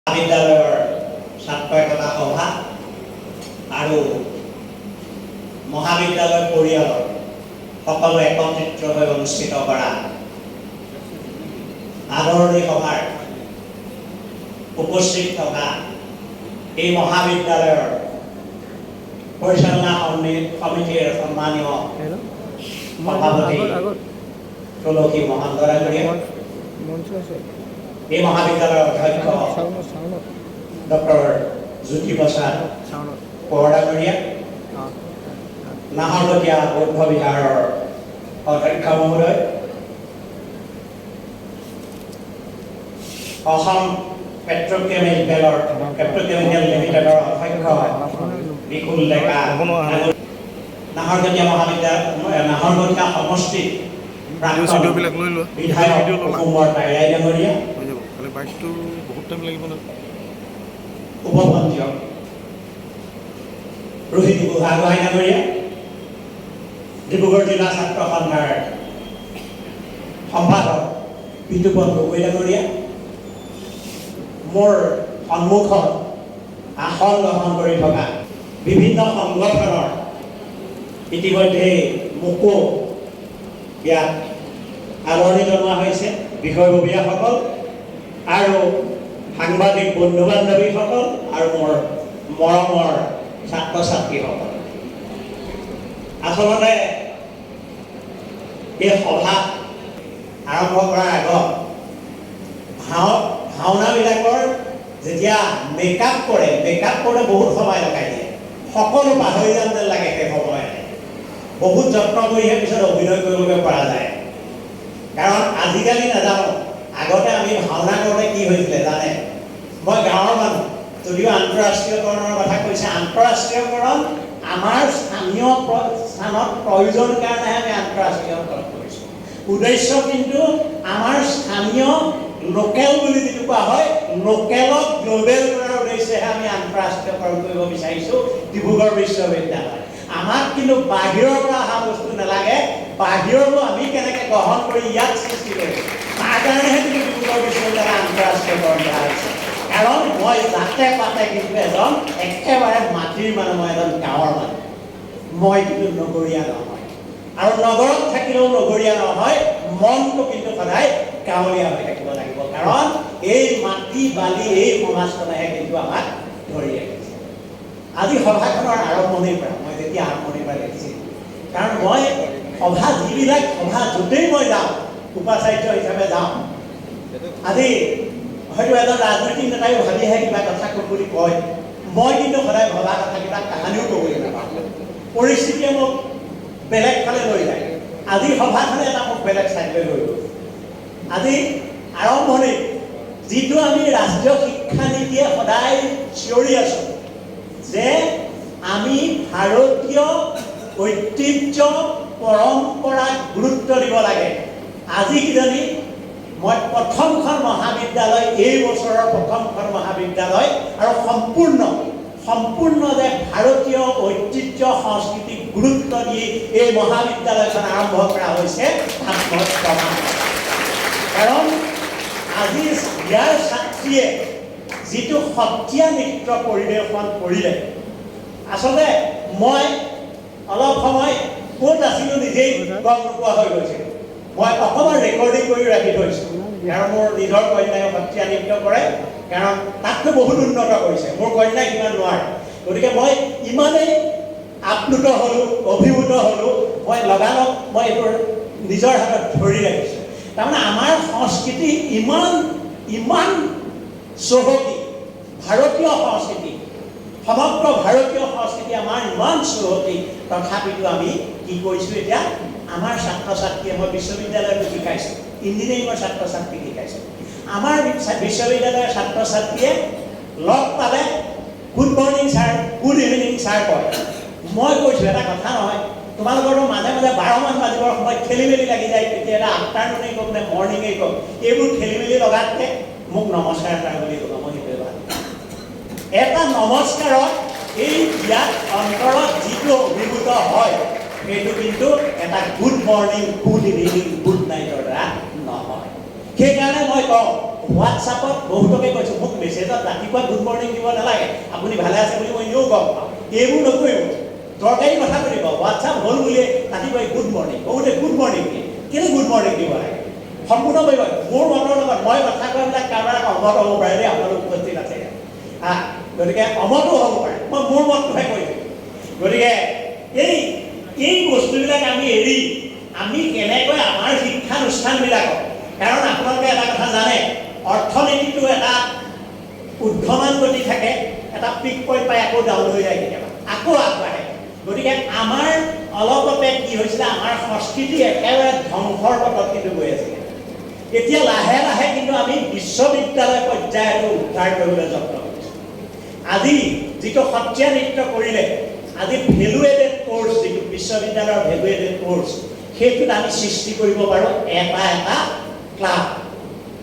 বিদ্যালয়ৰ ছাত্ৰ একতা সভা আৰু মহাবিদ্যালয় পৰিয়ালৰ সকলো একত্ৰিত হৈ অনুষ্ঠিত কৰা আদৰণি সভাৰ উপস্থিত থকা এই মহাবিদ্যালয়ৰ পৰিচালনা সমিতিৰ সন্মানীয় সভাপতি তুলসী মহন্ত ডাঙৰীয়া, এই মহাবিদ্যালয়ৰ অধ্যক্ষ ডক্টৰ জ্যোতি প্ৰসাদ কোঁৱৰ ডাঙৰীয়া, নাহৰকটীয়া বৌদ্ধ বিহাৰৰ অধ্যক্ষ মহোদয়, অসম পেট্ৰকেমিকেল লিমিটেডৰ অধ্যক্ষ বিকুল ডেকা, নাহৰকটীয়া নাহৰকটীয়া সমষ্টিত বিধায়ক কুমাৰ টাইৰাই ডাঙৰীয়া, উপপঞ্জীয়ক ৰোহিত বুঢ়াগোহাঁই ডাঙৰীয়া, ডিব্ৰুগড় জিলা ছাত্ৰ সন্থাৰ সম্পাদক বিতুপন গগৈ ডাঙৰীয়া, মোৰ সন্মুখত আসন গ্ৰহণ কৰি থকা বিভিন্ন সংগঠনৰ ইতিমধ্যে মোকো ইয়াত আদৰণি জনোৱা হৈছে, বিষয়ববীয়াসকল আৰু সাংবাদিক বন্ধু বান্ধৱীসকল আৰু মোৰ মৰমৰ ছাত্ৰ ছাত্ৰীসকল। আচলতে এই সভা আৰম্ভ কৰাৰ আগত ভাওনাবিলাকৰ যেতিয়া মেকআপ কৰে বহুত সময় লগাই দিয়ে, সকলো পাহৰি যাম যেন লাগে সেই সময়তে। বহুত যত্ন কৰিহে পিছত অভিনয় কৰিবগৈ পৰা যায়। কাৰণ আজিকালি নাজানো, আগতে আমি ভাওনা কৰোঁতে কি হৈছিলে জানে? মই গাঁৱৰ মানুহ, যদিও আন্তঃৰাষ্ট্ৰীয়কৰণৰ কথা কৈছে, আন্তঃৰাষ্ট্ৰীয়কৰণ আমাৰ স্থানীয় স্থানত প্ৰয়োজন কাৰণেহে আমি আন্তঃৰাষ্ট্ৰীয়কৰণ কৰিছোঁ। উদ্দেশ্য কিন্তু আমাৰ স্থানীয় লোকেল বুলি যিটো কোৱা হয়, লোকেলক গ্ল'বেল কৰাৰ উদ্দেশ্যেহে আমি আন্তঃৰাষ্ট্ৰীয়কৰণ কৰিব বিচাৰিছোঁ ডিব্ৰুগড় বিশ্ববিদ্যালয়। আমাক কিন্তু বাহিৰৰ পৰা অহা বস্তু নালাগে, বাহিৰৰো আমি কেনেকৈ গ্ৰহণ কৰি ইয়াত সৃষ্টি কৰিম, তাৰ কাৰণেহে কিন্তু ডিব্ৰুগড় বিশ্ববিদ্যালয় আন্তঃৰাষ্ট্ৰীয়কৰণ কৰা হৈছে। কাৰণ মই জাতে পাতে কিন্তু এজন একেবাৰে মাটিৰ মানুহ, মই এজন গাঁৱৰ মানুহ, মই কিন্তু নগৰীয়া নহয়। আৰু নগৰত থাকিলেও নগৰীয়া নহয়, মনটো কিন্তু সদায় গাঁৱলীয়া হৈ থাকিব লাগিব। কাৰণ এই মাটি বালি এই সমাজখনেহে কিন্তু আমাক ধৰি ৰাখিছে। আজি সভাখনৰ আৰম্ভণিৰ পৰা মই যেতিয়া আৰম্ভণিৰ পৰা দেখিছিলোঁ, কাৰণ মই যিবিলাক সভা য'তেই মই যাওঁ, উপাচাৰ্য হিচাপে যাওঁ, আজি হয়তো এজন ৰাজনৈতিক নেতাই ভাবিহে কিবা কথা ক'ম বুলি কয়, মই কিন্তু সদায় ভবা কথাকেইটা কাহানিও ক'বলৈ নাপাওঁ। পৰিস্থিতিয়ে মোক বেলেগ ফালে লৈ যায়। আজি সভাখনে এটা মোক বেলেগ চাইডলৈ লৈ গ'ল। আজি আৰম্ভণিত যিটো আমি ৰাষ্ট্ৰীয় শিক্ষা নীতিয়ে সদায় চিঞৰি আছোঁ যে আমি ভাৰতীয় ঐতিহ্য পৰম্পৰাক গুৰুত্ব দিব লাগে। আজি কিজানি মই প্ৰথমখন মহাবিদ্যালয়, এই বছৰৰ প্ৰথমখন মহাবিদ্যালয়, আৰু সম্পূৰ্ণ যে ভাৰতীয় ঐতিহ্য সংস্কৃতিক গুৰুত্ব দি এই মহাবিদ্যালয়খন আৰম্ভ কৰা হৈছে, তাত মই প্ৰমাণ। কাৰণ আজি ইয়াৰ ছাত্ৰীয়ে যিটো সত্ৰীয়া নৃত্য পৰিৱেশন কৰিলে, আচলতে মই অলপ সময় ক'ত আছিলোঁ নিজেই গম নোপোৱা হৈ গৈছিলোঁ। মই অকণমান ৰেকৰ্ডিং কৰি ৰাখি থৈছোঁ, কাৰণ মোৰ নিজৰ কন্যাই সত্ৰীয়া নৃত্য কৰে, কাৰণ তাতকৈ বহুত উন্নত কৰিছে, মোৰ কন্যাই সিমান নোৱাৰে। গতিকে মই ইমানেই আপ্লুত হ'লোঁ, অভিভূত হ'লোঁ, মই লগালগ মই এইবোৰ নিজৰ হাতত ধৰি ৰাখিছোঁ। তাৰমানে আমাৰ সংস্কৃতি ইমান চহকী, ভাৰতীয় সংস্কৃতি, সমগ্ৰ ভাৰতীয় সংস্কৃতি আমাৰ ইমান চহকী, তথাপিতো আমি কি কৰিছোঁ এতিয়া, আমাৰ ছাত্ৰ ছাত্ৰীয়ে, মই বিশ্ববিদ্যালয়তো শিকাইছোঁ, ইঞ্জিনিয়াৰিঙৰ ছাত্ৰ ছাত্ৰীক শিকাইছোঁ, আমাৰ বিশ্ববিদ্যালয়ৰ ছাত্ৰ ছাত্ৰীয়ে লগ পালে good morning sir, good evening sir কয়। মই কৈছোঁ এটা কথা নহয়, তোমালোকৰতো মাজে মাজে 12 মান বাজিবৰ সময়ত খেলি মেলি লাগি যায়, তেতিয়া এটা আফটাৰনুনেই কওক নে মৰ্ণিঙেই কওক, এইবোৰ খেলি মেলি লগাতকৈ মোক নমস্কাৰ এটা বুলি ক'ব, মই সেইটোৱে ভাল। এটা নমস্কাৰত এই ইয়াত অন্তৰত যিটো অভিভূত হয়, সেইটো কিন্তু এটা good morning, good evening, good নাইটৰ দ্বাৰা নহয়। সেইকাৰণে মই কওঁ, হোৱাটছআপত বহুতকে কৈছোঁ, মোক মেছেজত তাত ৰাতিপুৱা গুড মৰ্ণিং দিব নালাগে, আপুনি ভালে আছে বুলি মই এনেও গম পাওঁ। এইবোৰ নকৰিব, দৰকাৰী কথা কৰিব। হোৱাটছআপ হ'ল বুলি ৰাতিপুৱাই গুড মৰ্ণিং, বহুতে গুড মৰ্ণিং দিয়ে, কেলৈ গুড মৰ্ণিং দিব লাগে? সম্পূৰ্ণ কৰিব। মোৰ মনৰ লগত মই কথা কোৱাবিলাক কাৰোবাৰ অমত হ'ব পাৰে দেই, আপোনালোক উপস্থিত আছে গতিকে অমতো হ'ব পাৰে, মই মোৰ মতটোহে কৈছোঁ। গতিকে এই বস্তুবিলাক আমি এৰি আমি কেনেকৈ আমাৰ শিক্ষানুষ্ঠানবিলাকক, কাৰণ আপোনালোকে এটা কথা জানে, অৰ্থনীতিটো এটা ঊৰ্ধ্বমান গতি থাকে, এটা পিক পইণ্ট পাই আকৌ ডাউন হৈ যায়, কেতিয়াবা আকৌ আগবাঢ়ে। গতিকে আমাৰ অলপতে কি হৈছিলে, আমাৰ সংস্কৃতি একেবাৰে ধ্বংসৰ পথত কিন্তু গৈ আছিলে। এতিয়া লাহে লাহে কিন্তু আমি বিশ্ববিদ্যালয় পৰ্যায়টো উদ্ধাৰ কৰিবলৈ যত্ন কৰিছোঁ। আজি যিটো সত্ৰীয়া নৃত্য কৰিলে, আজি ভেলুৱেটেড কোৰ্চ, যিটো বিশ্ববিদ্যালয়ৰ ভেলুৱেটেড কোৰ্চ, সেইটোত আমি সৃষ্টি কৰিব পাৰোঁ এটা এটা ক্লাব।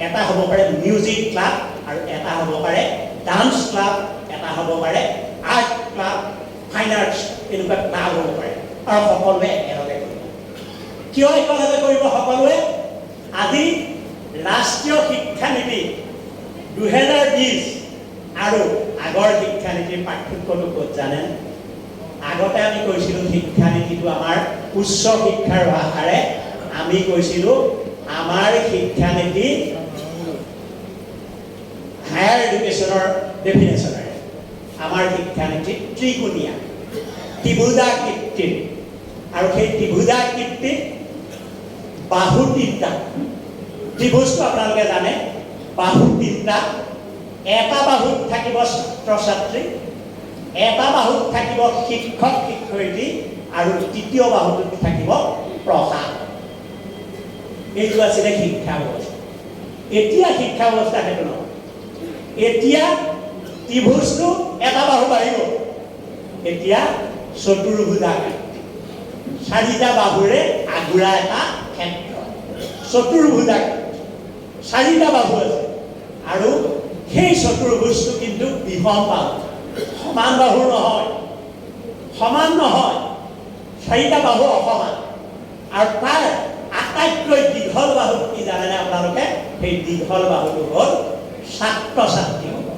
এটা হ'ব পাৰে মিউজিক ক্লাব, আৰু এটা হ'ব পাৰে ডান্স ক্লাব, এটা হ'ব পাৰে আৰ্ট ক্লাব, ফাইন আৰ্টছ, এনেকুৱা ক্লাব হ'ব পাৰে, আৰু সকলোৱে একেলগে কৰিব। কিয় একেলগে কৰিব সকলোৱে? আজি ৰাষ্ট্ৰীয় শিক্ষানীতি 2020 আৰু আগৰ শিক্ষানীতিৰ পাৰ্থক্যটো ক'ত জানে? আগতে আমি কৈছিলোঁ শিক্ষানীতিটো আমাৰ উচ্চ শিক্ষাৰ ভাষাৰে আমি কৈছিলোঁ আমাৰ শিক্ষানীতি হায়াৰ এডুকেশ্যনৰ ডেফিনেশ্যনেৰে আমাৰ শিক্ষানীতি ত্ৰিগুণীয়া, ত্ৰিভুজাকৃতিৰ, আৰু সেই ত্ৰিভুজাকৃতিত বাহু তিনিটা। ত্ৰিভুজটো আপোনালোকে জানে, বাহু তিনিটা। এটা বাহুত থাকিব ছাত্ৰ ছাত্ৰী, এটা বাহুত থাকিব শিক্ষক শিক্ষয়িত্ৰী, আৰু তৃতীয় বাহুটোত থাকিব প্ৰশাসক। এইটো আছিলে শিক্ষা ব্যৱস্থা। এতিয়া শিক্ষা ব্যৱস্থা সেইটো নহয়। এতিয়া ত্ৰিভুজটো এটা বাহু বাঢ়িব, এতিয়া চতুৰ্ভুজাকাৰ, চাৰিটা বাহুৰে আগুৰা এটা ক্ষেত্ৰ, চতুৰ্ভুজাকাৰ, চাৰিটা বাহু আছে। আৰু সেই চতুৰ্ভুজটো কিন্তু বিষম বাহু, সমান বাহু নহয়, সমান নহয়, চাৰিটা বাহু অসমান। আৰু তাৰ আটাইতকৈ দীঘল বাহুটো কি জানেনে আপোনালোকে? সেই দীঘল বাহুটো হ'ল ছাত্ৰ ছাত্ৰীসকল।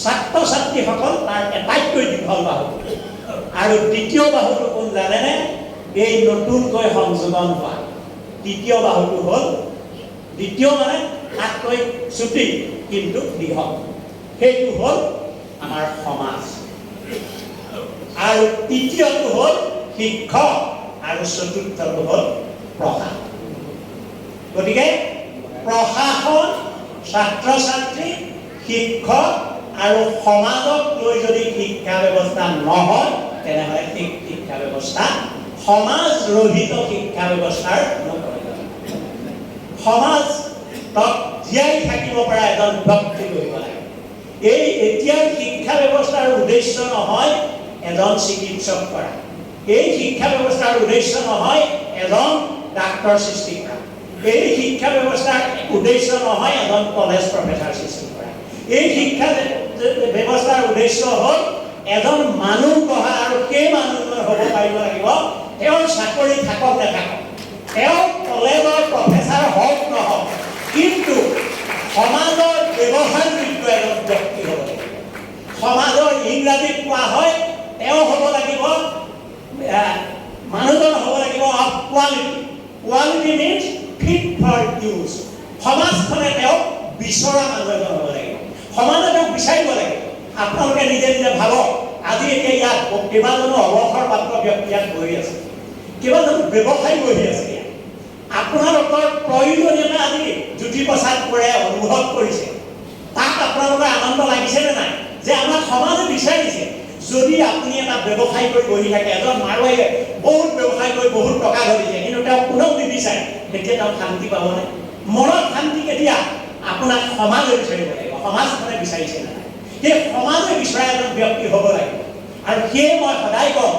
ছাত্ৰ ছাত্ৰীসকল তাৰ আটাইতকৈ দীঘল বাহু। আৰু দ্বিতীয় বাহুটো কোন জানেনে? এই নতুনকৈ সংযোজন হোৱা তৃতীয় বাহুটো হ'ল, দ্বিতীয় মানে তাতকৈ চুটি কিন্তু দীঘল, সেইটো হ'ল আমাৰ সমাজ। আৰু তৃতীয়টো হ'ল শিক্ষক, আৰু চতুৰ্থটো হ'ল প্ৰশাসন। গতিকে প্ৰশাসন, ছাত্ৰ ছাত্ৰী, শিক্ষক আৰু সমাজক লৈ যদি শিক্ষা ব্যৱস্থা নহয়, তেনেহ'লে সেই শিক্ষা ব্যৱস্থা সমাজ ৰহিত শিক্ষা ব্যৱস্থাৰ সমাজ জীয়াই থাকিব পৰা এজন ব্যক্তি কৰিব লাগে। এই এতিয়াৰ শিক্ষা ব্যৱস্থাৰ উদ্দেশ্য নহয় এজন চিকিৎসক কৰা, এই শিক্ষা ব্যৱস্থাৰ উদ্দেশ্য নহয় এজন ডাক্তৰ সৃষ্টি কৰা, এই শিক্ষা ব্যৱস্থাৰ উদ্দেশ্য নহয় এজন কলেজ প্ৰফেচাৰ সৃষ্টি কৰা। এই শিক্ষা ব্যৱস্থাৰ উদ্দেশ্য হ'ল এজন মানুহ গঢ়া, আৰু সেই মানুহজন হ'ব পাৰিব লাগিব তেওঁৰ চাকৰি থাকক নাথাকক, তেওঁ কলেজৰ প্ৰফেচাৰ হওক নহওক, কিন্তু সমাজৰ ব্যৱহাৰযোগ্য এজন ব্যক্তি হ'ব লাগিব। সমাজৰ ইংৰাজীত কোৱা হয় তেওঁ হ'ব লাগিব, মানুহজন হ'ব লাগিব of quality. Quality means fit for use. সমাজখনে তেওঁক বিচৰা মানুহ এজন হ'ব লাগিব, সমাজে তেওঁক বিচাৰিব লাগিব। আপোনালোকে নিজে নিজে ভাবক, আজি এতিয়া ইয়াত কেইবাজনো অৱসৰপ্ৰাপ্ত ব্যক্তি ইয়াত বহি আছে, কেইবাজনো ব্যৱসায়ী বহি আছে। আপোনালোকৰ প্ৰয়োজনীয়তা আজি জ্যোতিপ্ৰসাদ কোঁৱৰে অনুভৱ কৰিছে, তাক আপোনালোকৰ আনন্দ লাগিছেনে নাই? যে আমাক সমাজে বিচাৰিছে। যদি আপুনি এটা ব্যৱসায় কৰি বহি থাকে, এজন মাৰোৱাৰীয়ে বহুত ব্যৱসায় কৰি বহুত টকা ধৰিছে, কিন্তু তেওঁ কোনেও নিবিচাৰে, তেতিয়া তেওঁ শান্তি পাবনে? মনত শান্তি কেতিয়া? আপোনাক সমাজে বিচাৰিব লাগিব, সমাজখনে বিচাৰিছে নাই, সেই সমাজে বিচৰা এজন ব্যক্তি হ'ব লাগিব। আৰু সেয়ে মই সদায় কওঁ,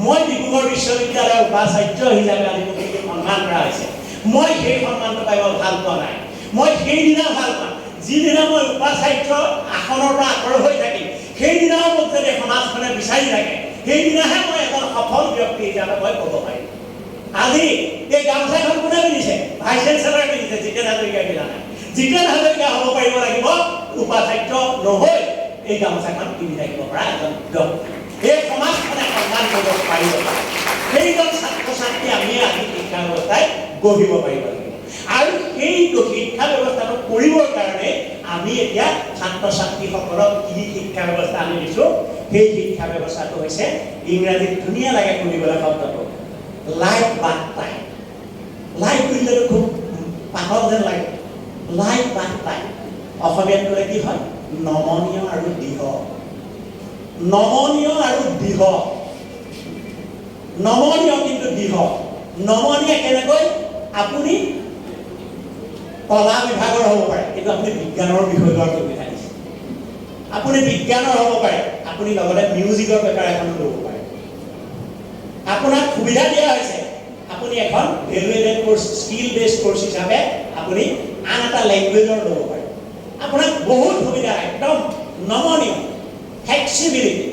মই ডিব্ৰুগড় বিশ্ববিদ্যালয়ৰ উপাচাৰ্য হিচাপে আজি মোক সন্মান কৰা হৈছে। মই সেই সন্মানটো পাই ভাল পোৱা নাই। মই সেইদিনা ভাল পাম যিদিনা মই উপাচাৰ্য আসনৰ পৰা আঁতৰ হৈ থাকিম, সেইদিনাও মোক যদি সমাজখনে বিচাৰি থাকে, সেইদিনাহে মই এজন সফল ব্যক্তি হিচাপে মই ক'ব পাৰিম। আজি এই গামোচাখন কোনে পিন্ধিছে? ভাইচ চেঞ্চেলৰে পিন্ধিছে, জিতেন হাজৰিকাই পিন্ধা নাই। জিতেন হাজৰিকা হ'ব পাৰিব লাগিব উপাচাৰ্য নহৈ এই গামোচাখন পিন্ধি থাকিব পৰা এজন ব্যক্তি। এই সমাজখনে সন্মান কৰিব পাৰিব, সেইজন ছাত্ৰ ছাত্ৰী আমি আজি শিক্ষা ব্যৱস্থাই গঢ়িব পাৰিব লাগিব। আৰু সেইটো শিক্ষা ব্যৱস্থাটো কৰিবৰ কাৰণে আমি এতিয়া ছাত্ৰ ছাত্ৰীসকলক কি শিক্ষা ব্যৱস্থা আমি দিছোঁ, সেই শিক্ষা ব্যৱস্থাটো হৈছে ইংৰাজীত ধুনীয়া লাগে শুনিবলৈ শব্দটো লাইফ বাট টাইম। লাইফ বুলিলেতো খুব পাতল যেন লাগে, লাইফ বাট টাইম অসমীয়াত ক'লে কি হয় নমনীয় আৰু দৃঢ়। নমনীয় আৰু দৃঢ়, নমনীয় কিন্তু দৃঢ়। নমনীয় কেনেকৈ? আপুনি কলা বিভাগৰ হ'ব পাৰে কিন্তু আপুনি বিজ্ঞানৰ বিষয় লোৱাৰ সুবিধা দিছে। আপুনি বিজ্ঞানৰ হ'ব পাৰে, আপুনি লগতে মিউজিকৰ পেপাৰ এখনো ল'ব পাৰে। আপোনাক সুবিধা দিয়া হৈছে আপুনি এখন ভেলুৱেটেড কোৰ্চ, স্কিল বেছড কোৰ্চ হিচাপে আপুনি আন এটা লেংগুৱেজৰ ল'ব পাৰে। আপোনাক বহুত সুবিধা, একদম নমনীয়, ফ্লেক্সিবিলিটি।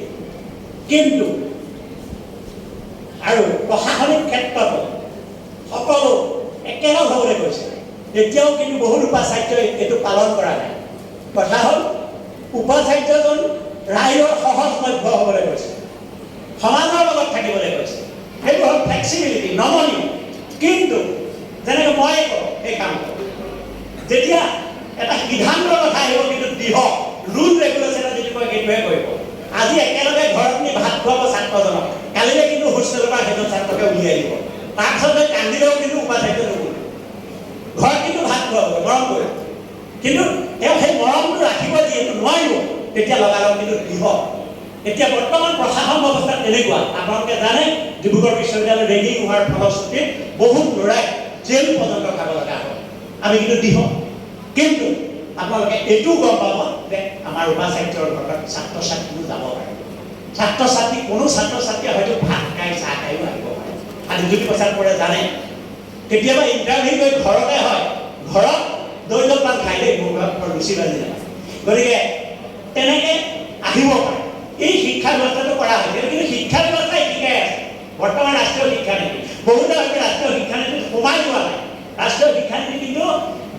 কিন্তু আৰু প্ৰশাসনিক ক্ষেত্ৰতো সকলো একেলগ হ'বলৈ কৈছে। এতিয়াও কিন্তু বহুত উপাচাৰ্যই এইটো পালন কৰা নাই। কথা হ'ল উপাচাৰ্যজন ৰাইজৰ সহজলভ্য হ'বলৈ কৈছে, সমাজৰ লগত থাকিবলৈ কৈছে। সেইটো হ'ল ফ্লেক্সিবিলিটি, নমনীয়। কিন্তু যেনেকৈ মই কওঁ সেই কামটো যেতিয়া এটা সিদ্ধান্তৰ কথা আহিব কিন্তু দৃঢ় ৰুল ৰেগুলেশ্যন যিটো কয় সেইটোহে কৰিব। আজি একেলগে ঘৰত নি ভাত খুৱাব ছাত্ৰজনক, কালিলৈ কিন্তু হোষ্টেলৰ পৰা সেইজন ছাত্ৰকে উলিয়াই দিব। তাৰপিছত কান্দিলেও কিন্তু উপাচাৰ্য নকৰিব, ঘৰত কিন্তু ভাত খুৱাব, মৰম কৰিব। কিন্তু তেওঁ সেই মৰমটো ৰাখিব যিহেতু নোৱাৰিব, তেতিয়া লগালগ কিন্তু দৃঢ়। এতিয়া বৰ্তমান প্ৰশাসন ব্যৱস্থা তেনেকুৱা। আপোনালোকে জানে ডিব্ৰুগড় বিশ্ববিদ্যালয় ৰেগিং হোৱাৰ ফলশ্ৰুতিত বহুত ল'ৰাই জেল পৰ্যন্ত খাব লগা হয়। আমি কিন্তু দৃঢ়। কিন্তু আপোনালোকে এইটো গম পাব যে আমাৰ উপাচাৰ্যৰ ঘৰত ছাত্ৰ ছাত্ৰীও যাব পাৰে। ছাত্ৰ ছাত্ৰী কোনো ছাত্ৰ ছাত্ৰীয়ে হয়তো ভাত খাই চাহ খাইও আহিব পাৰে। আজি যদি প্ৰচাৰ কৰে জানে কেতিয়াবা ইণ্টাৰভিউ কৰি ঘৰতে হয়, ঘৰত দৈ জলপান খাই দেই, মোৰ ঘৰত লুচি ভাজি নাখায়। গতিকে তেনেকৈ আহিব পাৰে। এই শিক্ষা ব্যৱস্থাটো কৰা হৈছে, কিন্তু শিক্ষা ব্যৱস্থাই শিকাই আছে। বৰ্তমান ৰাষ্ট্ৰীয় শিক্ষানীতি বহুতে হয়তো ৰাষ্ট্ৰীয় শিক্ষানীতিত সোমাই যোৱা নাই। ৰাষ্ট্ৰীয় শিক্ষানীতি কিন্তু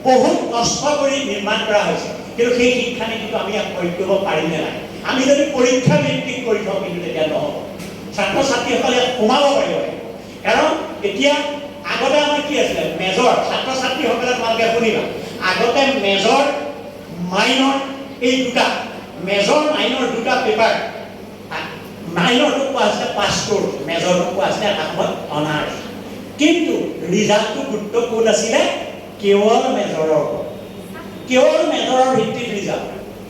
বহুত কষ্ট কৰি নিৰ্মাণ কৰা হৈছে, কিন্তু সেই শিক্ষানীতিটো আমি প্ৰয়োগ কৰিব পাৰিম নে নাই? আমি যদি পৰীক্ষা ভিত্তিক কৰি থওঁ কিন্তু তেতিয়া নহ'ব। ছাত্ৰ ছাত্ৰীসকলে ইয়াত সোমাব পাৰিব লাগিব। কাৰণ এতিয়া আগতে আমাৰ কি আছিলে মেজৰ, ছাত্ৰ ছাত্ৰীসকলে তোমালোকে শুনিবা আগতে মেজৰ মাইনৰ এই দুটা, মেজৰ মাইনৰ দুটা পেপাৰ। মাইনৰটো কোৱা আছিলে পাছ কোৰ্চ, মেজৰটো কোৱা আছিলে এটা সময়ত অনাৰ্ছ। কিন্তু ৰিজাল্টটো গুৰুত্ব ক'ত আছিলে? কেৱল মেজৰৰ ওপৰত, কেৱল মেজৰৰ ভিত্তিত ৰিজাল্ট।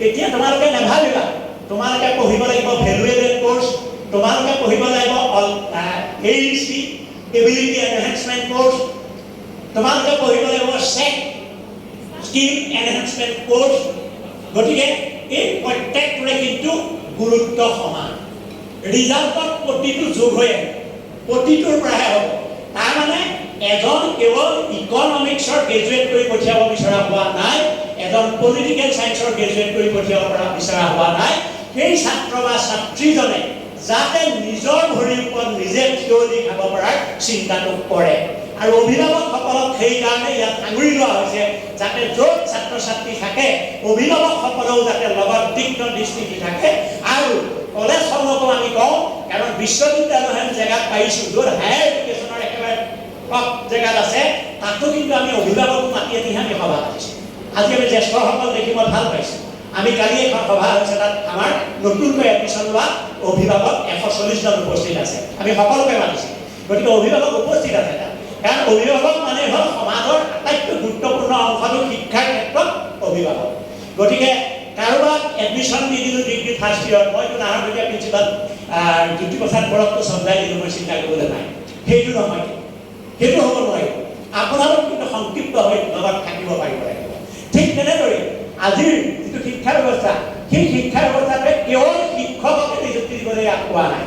এতিয়া তোমালোকে নাভাবিবা তোমালোকে পঢ়িব লাগিব ভেলুৱেটেড কোৰ্চ, তোমালোকে পঢ়িব লাগিব AEC এবিলিটি এনহেন্সমেণ্ট কোৰ্চ, তোমালোকে পঢ়িব লাগিব চেক স্কিল এনহেন্সমেণ্ট কোৰ্চ। গতিকে এই প্ৰত্যেকটোৰে কিন্তু গুৰুত্ব সমান। ৰিজাল্টত প্ৰতিটো যোগ হৈ আহিব, প্ৰতিটোৰ পৰাহে হ'ব। তাৰমানে এজন কেৱল ইকনমিক্সৰ গ্ৰেজুৱেট কৰি পঠিয়াব বিচৰা হোৱা নাই, এজন পলিটিকেল চায়েন্সৰ গ্ৰেজুৱেট কৰি পঠিয়াব বিচৰা হোৱা নাই। সেই ছাত্ৰ বা ছাত্ৰীজনে যাতে নিজৰ ভৰিৰ ওপৰত নিজে থিয় দি খাব পৰাৰ চিন্তাটো কৰে। আৰু অভিভাৱকসকলক সেইকাৰণে ইয়াত সাঙুৰি লোৱা হৈছে যাতে য'ত ছাত্ৰ ছাত্ৰী থাকে অভিভাৱকসকলেও যাতে লগত তীক্ষ্ণ দৃষ্টি দি থাকে। আৰু কলেজসমূহকো আমি কওঁ, কাৰণ বিশ্ববিদ্যালয় জেগাত পাইছোঁ য'ত হায়াৰ এডুকেশ্যনৰ একেবাৰে টপ জেগাত আছে, তাতো কিন্তু আমি অভিভাৱক মাতি আনিহে আমি সভা পাতিছোঁ। আজি আমি জ্যেষ্ঠসকল দেখি মই ভাল পাইছোঁ। আমি কালি এখন সভা হৈছে, তাত আমাৰ নতুনকৈ এডমিশ্যন লোৱা অভিভাৱক 140 জন উপস্থিত আছে। আমি সকলোকে মাতিছোঁ, গতিকে অভিভাৱক উপস্থিত আছে তাত। কাৰণ অভিভাৱক মানে হ'ল সমাজৰ আটাইতকৈ গুৰুত্বপূৰ্ণ অংশটো শিক্ষাৰ ক্ষেত্ৰত অভিভাৱক। গতিকে কাৰোবাক এডমিশ্যন দি দিলোঁ ডিগ্ৰী ফাৰ্ষ্ট ইয়েৰত, মইতো নাহৰকটীয়া প্ৰিন্সিপাল জ্যোতিপ্ৰসাদ বৰকটো চমজাই দিলোঁ, মই চিন্তা কৰিবলৈ নাই। সেইটো নহয়, সেইটো হ'ব নোৱাৰিব। আপোনালোক কিন্তু সংক্ষিপ্ত হৈ লগত থাকিব পাৰিব লাগিব। ঠিক তেনেদৰে আজিৰ যিটো শিক্ষা ব্যৱস্থা, সেই শিক্ষা ব্যৱস্থাটোৱে কেৱল শিক্ষককে নিযুক্তি দিবলৈ কোৱা নাই।